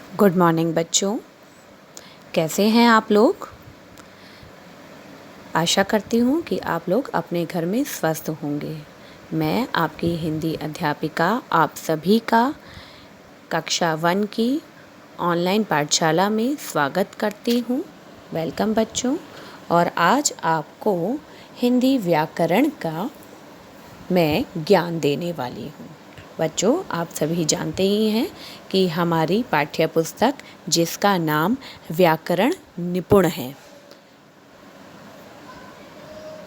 Good morning बच्चों, कैसे हैं आप लोग। आशा करती हूँ कि आप लोग अपने घर में स्वस्थ होंगे। मैं आपकी हिंदी अध्यापिका आप सभी का कक्षा 1 की ऑनलाइन पाठशाला में स्वागत करती हूँ। वेलकम बच्चों। और आज आपको हिंदी व्याकरण का मैं ज्ञान देने वाली हूँ। बच्चों, आप सभी जानते ही हैं कि हमारी पाठ्य पुस्तक जिसका नाम व्याकरण निपुण है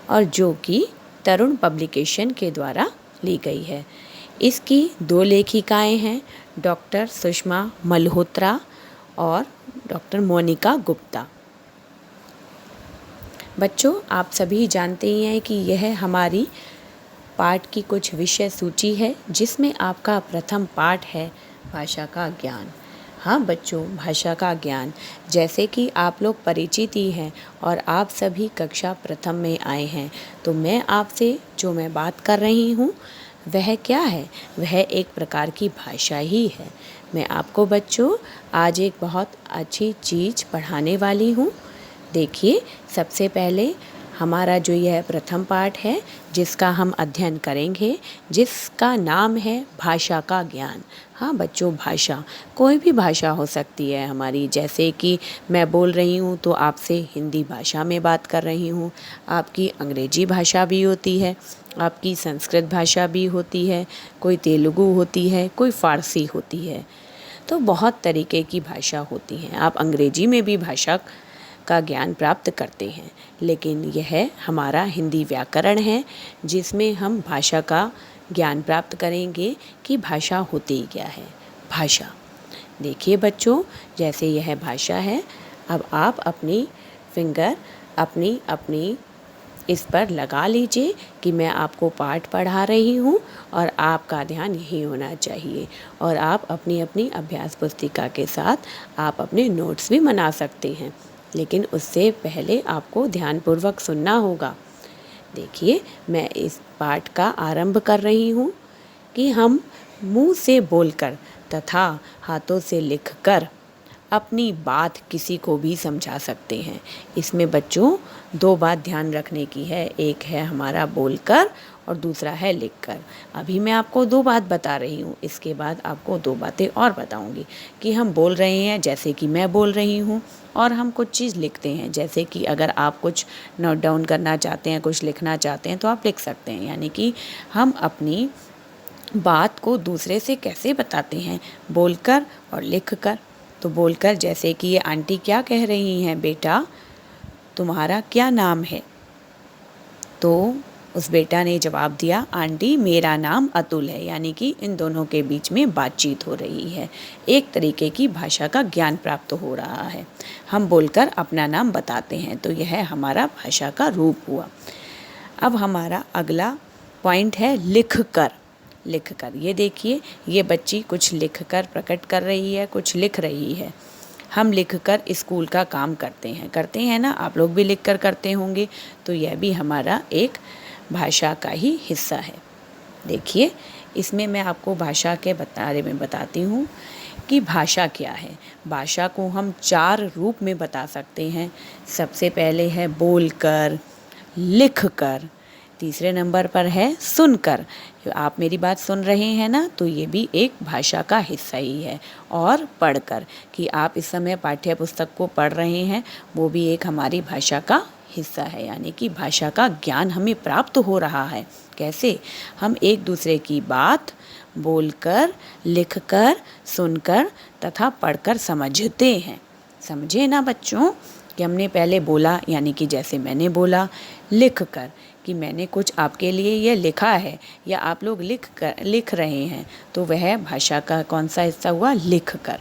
और जो कि तरुण पब्लिकेशन के द्वारा ली गई है। इसकी 2 लेखिकाएं हैं, डॉक्टर सुषमा मल्होत्रा और डॉक्टर मोनिका गुप्ता। बच्चों, आप सभी जानते ही हैं कि यह हमारी पाठ की कुछ विषय सूची है जिसमें आपका प्रथम पाठ है भाषा का ज्ञान। हाँ बच्चों, भाषा का ज्ञान जैसे कि आप लोग परिचित ही हैं और आप सभी कक्षा प्रथम में आए हैं, तो मैं आपसे जो मैं बात कर रही हूँ वह क्या है? वह एक प्रकार की भाषा ही है। मैं आपको बच्चों आज एक बहुत अच्छी चीज़ पढ़ाने वाली हूँ। देखिए, सबसे पहले हमारा जो यह प्रथम पाठ है जिसका हम अध्ययन करेंगे, जिसका नाम है भाषा का ज्ञान। हाँ बच्चों, भाषा कोई भी भाषा हो सकती है हमारी, जैसे कि मैं बोल रही हूँ तो आपसे हिंदी भाषा में बात कर रही हूँ, आपकी अंग्रेजी भाषा भी होती है, आपकी संस्कृत भाषा भी होती है, कोई तेलुगु होती है, कोई फ़ारसी होती है। तो बहुत तरीके की भाषा होती हैं। आप अंग्रेजी में भी भाषा का ज्ञान प्राप्त करते हैं, लेकिन यह हमारा हिंदी व्याकरण है जिसमें हम भाषा का ज्ञान प्राप्त करेंगे कि भाषा होती क्या है। भाषा देखिए बच्चों, जैसे यह भाषा है, अब आप अपनी फिंगर अपनी अपनी इस पर लगा लीजिए कि मैं आपको पाठ पढ़ा रही हूँ और आपका ध्यान यही होना चाहिए। और आप अपनी अपनी अभ्यास पुस्तिका के साथ आप अपने नोट्स भी बना सकते हैं, लेकिन उससे पहले आपको ध्यानपूर्वक सुनना होगा। देखिए, मैं इस पाठ का आरंभ कर रही हूँ कि हम मुंह से बोलकर तथा हाथों से लिखकर अपनी बात किसी को भी समझा सकते हैं। इसमें बच्चों 2 बात ध्यान रखने की है, एक है हमारा बोलकर और दूसरा है लिखकर। अभी मैं आपको 2 बात बता रही हूँ, इसके बाद आपको 2 बातें और बताऊँगी कि हम बोल रहे हैं जैसे कि मैं बोल रही हूँ, और हम कुछ चीज़ लिखते हैं जैसे कि अगर आप कुछ नोट डाउन करना चाहते हैं, कुछ लिखना चाहते हैं तो आप लिख सकते हैं। यानी कि हम अपनी बात को दूसरे से कैसे बताते हैं, बोलकर और लिखकर। तो बोलकर जैसे कि ये आंटी क्या कह रही हैं, बेटा तुम्हारा क्या नाम है? तो उस बेटा ने जवाब दिया, आंटी मेरा नाम अतुल है। यानी कि इन दोनों के बीच में बातचीत हो रही है, एक तरीके की भाषा का ज्ञान प्राप्त हो रहा है। हम बोलकर अपना नाम बताते हैं, तो यह हमारा भाषा का रूप हुआ। अब हमारा अगला पॉइंट है लिखकर। लिखकर, ये देखिए, ये बच्ची कुछ लिखकर प्रकट कर रही है, कुछ लिख रही है। हम लिखकर स्कूल का काम करते हैं ना, आप लोग भी लिखकर करते होंगे, तो यह भी हमारा एक भाषा का ही हिस्सा है। देखिए, इसमें मैं आपको भाषा के बारे में बताती हूँ कि भाषा क्या है। भाषा को हम 4 रूप में बता सकते हैं। सबसे पहले है बोलकर, लिखकर, तीसरे नंबर पर है सुनकर। आप मेरी बात सुन रहे हैं ना, तो ये भी एक भाषा का हिस्सा ही है। और पढ़कर, कि आप इस समय पाठ्य पुस्तक को पढ़ रहे हैं, वो भी एक हमारी भाषा का हिस्सा है। यानी कि भाषा का ज्ञान हमें प्राप्त हो रहा है। कैसे? हम एक दूसरे की बात बोलकर, लिखकर, सुनकर तथा पढ़कर समझते हैं। समझे ना बच्चों कि हमने पहले बोला, यानी कि जैसे मैंने बोला, लिखकर कि मैंने कुछ आपके लिए ये लिखा है, या आप लोग लिख रहे हैं, तो वह भाषा का कौन सा हिस्सा हुआ? लिखकर।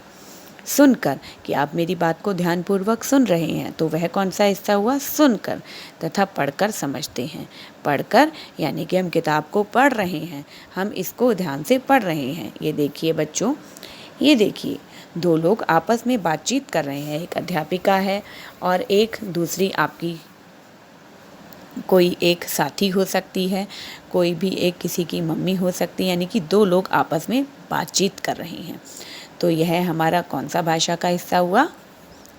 सुनकर, कि आप मेरी बात को ध्यानपूर्वक सुन रहे हैं, तो वह कौन सा हिस्सा हुआ? सुनकर। तथा पढ़कर समझते हैं। पढ़कर यानी कि हम किताब को पढ़ रहे हैं, हम इसको ध्यान से पढ़ रहे हैं। ये देखिए बच्चों, ये देखिए, 2 लोग आपस में बातचीत कर रहे हैं, एक अध्यापिका है और एक दूसरी आपकी कोई एक साथी हो सकती है, कोई भी एक किसी की मम्मी हो सकती है। यानी कि 2 लोग आपस में बातचीत कर रहे हैं। तो यह हमारा कौन सा भाषा का हिस्सा हुआ?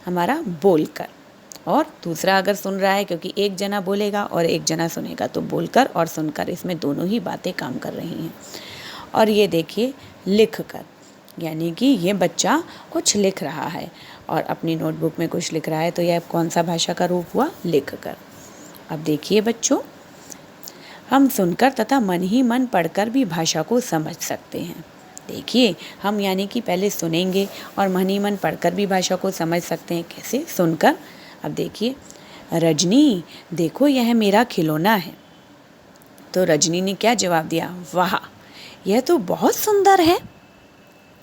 हमारा बोलकर। और दूसरा अगर सुन रहा है, क्योंकि एक जना बोलेगा और एक जना सुनेगा, तो बोलकर और सुनकर इसमें दोनों ही बातें काम कर रही हैं। और ये देखिए लिख कर, यानी कि ये बच्चा कुछ लिख रहा है और अपनी नोटबुक में कुछ लिख रहा है, तो यह कौन सा भाषा का रूप हुआ? लिख कर। अब देखिए बच्चों, हम सुनकर तथा मन ही मन पढ़कर भी भाषा को समझ सकते हैं। देखिए, हम यानी कि पहले सुनेंगे और मन ही मन पढ़कर भी भाषा को समझ सकते हैं। कैसे? सुनकर। अब देखिए, रजनी देखो यह मेरा खिलौना है। तो रजनी ने क्या जवाब दिया? वाह, यह तो बहुत सुंदर है।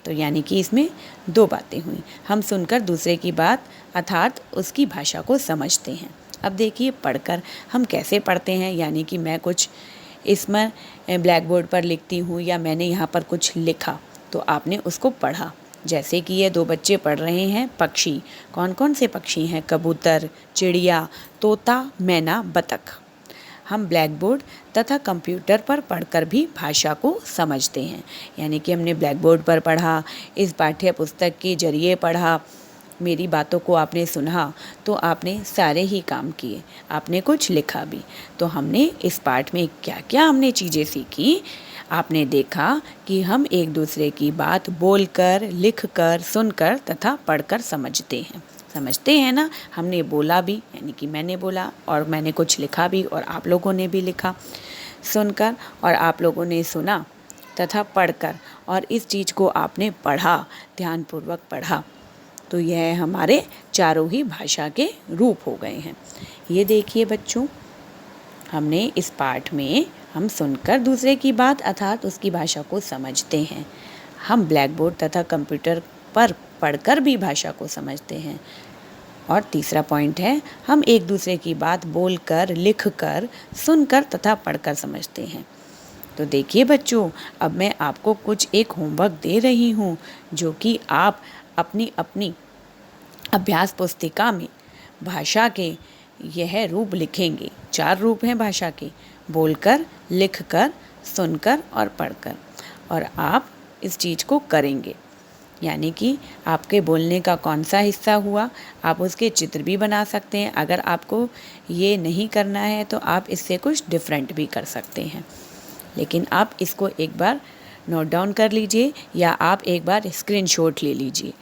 तो यानी कि इसमें दो बातें हुई। हम सुनकर दूसरे की बात अर्थात उसकी भाषा को समझते हैं। अब देखिए, पढ़कर हम कैसे पढ़ते हैं, यानी कि मैं कुछ इसमें ब्लैक बोर्ड पर लिखती हूँ या मैंने यहाँ पर कुछ लिखा तो आपने उसको पढ़ा। जैसे कि ये दो बच्चे पढ़ रहे हैं पक्षी। कौन कौन से पक्षी हैं? कबूतर, चिड़िया, तोता, मैना, बतख। हम ब्लैक बोर्ड तथा कंप्यूटर पर पढ़कर भी भाषा को समझते हैं। यानी कि हमने ब्लैक बोर्ड पर पढ़ा, इस पाठ्य पुस्तक के जरिए पढ़ा, मेरी बातों को आपने सुना, तो आपने सारे ही काम किए, आपने कुछ लिखा भी। तो हमने इस पाठ में क्या क्या हमने चीज़ें सीखी? आपने देखा कि हम एक दूसरे की बात बोलकर, लिखकर, सुनकर तथा पढ़कर समझते हैं ना। हमने बोला भी, यानी कि मैंने बोला और मैंने कुछ लिखा भी और आप लोगों ने भी लिखा सुनकर, और आप लोगों ने सुना तथा पढ़कर, और इस चीज़ को आपने पढ़ा, ध्यानपूर्वक पढ़ा। तो यह हमारे चारों ही भाषा के रूप हो गए हैं। ये देखिए बच्चों, हमने इस पाठ में हम सुनकर दूसरे की बात अर्थात उसकी भाषा को समझते हैं। हम ब्लैक बोर्ड तथा कंप्यूटर पर पढ़कर भी भाषा को समझते हैं। और तीसरा पॉइंट है, हम एक दूसरे की बात बोलकर, लिखकर, सुनकर तथा पढ़कर समझते हैं। तो देखिए बच्चों, अब मैं आपको कुछ एक होमवर्क दे रही हूँ, जो कि आप अपनी अपनी अभ्यास पुस्तिका में भाषा के यह रूप लिखेंगे। 4 रूप हैं भाषा के: बोलकर, लिखकर, सुनकर और पढ़कर। और आप इस चीज़ को करेंगे, यानी कि आपके बोलने का कौन सा हिस्सा हुआ, आप उसके चित्र भी बना सकते हैं। अगर आपको ये नहीं करना है तो आप इससे कुछ डिफरेंट भी कर सकते हैं, लेकिन आप इसको एक बार नोट डाउन कर लीजिए या आप एक बार स्क्रीनशॉट ले लीजिए,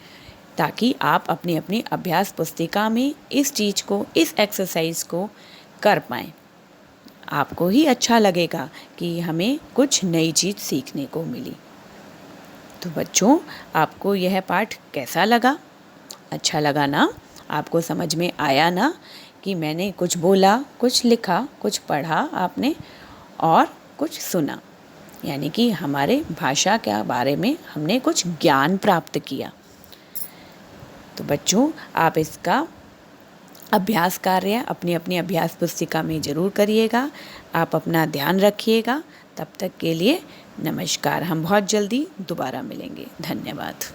ताकि आप अपनी अपनी अभ्यास पुस्तिका में इस चीज़ को, इस एक्सरसाइज को कर पाएँ। आपको ही अच्छा लगेगा कि हमें कुछ नई चीज़ सीखने को मिली। तो बच्चों, आपको यह पाठ कैसा लगा? अच्छा लगा ना? आपको समझ में आया ना कि मैंने कुछ बोला, कुछ लिखा, कुछ पढ़ा आपने और कुछ सुना, यानी कि हमारे भाषा के बारे में हमने कुछ ज्ञान प्राप्त किया। तो बच्चों, आप इसका अभ्यास कार्य अपनी अपनी अभ्यास पुस्तिका में ज़रूर करिएगा। आप अपना ध्यान रखिएगा। तब तक के लिए नमस्कार। हम बहुत जल्दी दोबारा मिलेंगे। धन्यवाद।